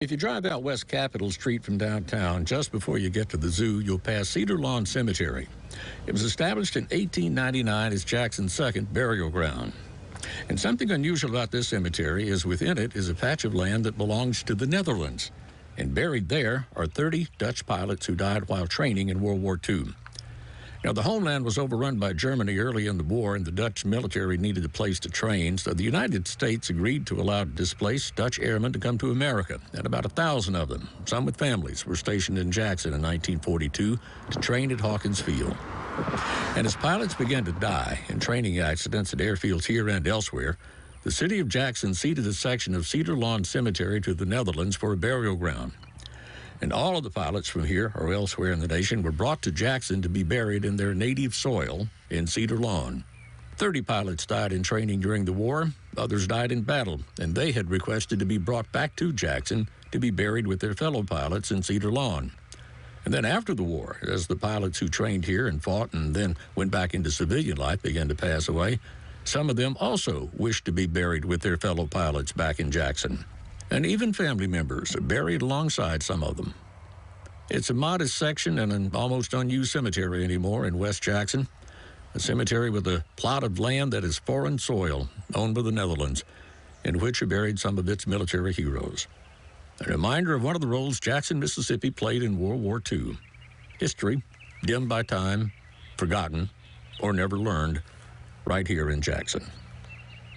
If you drive out West Capitol Street from downtown, just before you get to the zoo, you'll pass Cedar Lawn Cemetery. It was established in 1899 as Jackson's second burial ground. And something unusual about this cemetery is within it is a patch of land that belongs to the Netherlands. And buried there are 30 Dutch pilots who died while training in World War II. Now, the homeland was overrun by Germany early in the war, and the Dutch military needed a place to train, so the United States agreed to allow displaced Dutch airmen to come to America, and about 1,000 of them, some with families, were stationed in Jackson in 1942 to train at Hawkins Field. And as pilots began to die in training accidents at airfields here and elsewhere, the city of Jackson ceded a section of Cedar Lawn Cemetery to the Netherlands for a burial ground. And all of the pilots from here or elsewhere in the nation were brought to Jackson to be buried in their native soil in Cedar Lawn. 30 pilots died in training during the war. Others died in battle, and they had requested to be brought back to Jackson to be buried with their fellow pilots in Cedar Lawn. And then after the war, as the pilots who trained here and fought and then went back into civilian life began to pass away, some of them also wished to be buried with their fellow pilots back in Jackson. And even family members are buried alongside some of them. It's a modest section and an almost unused cemetery anymore in West Jackson, a cemetery with a plot of land that is foreign soil owned by the Netherlands, in which are buried some of its military heroes. A reminder of one of the roles Jackson, Mississippi played in World War II. History, dimmed by time, forgotten, or never learned, right here in Jackson.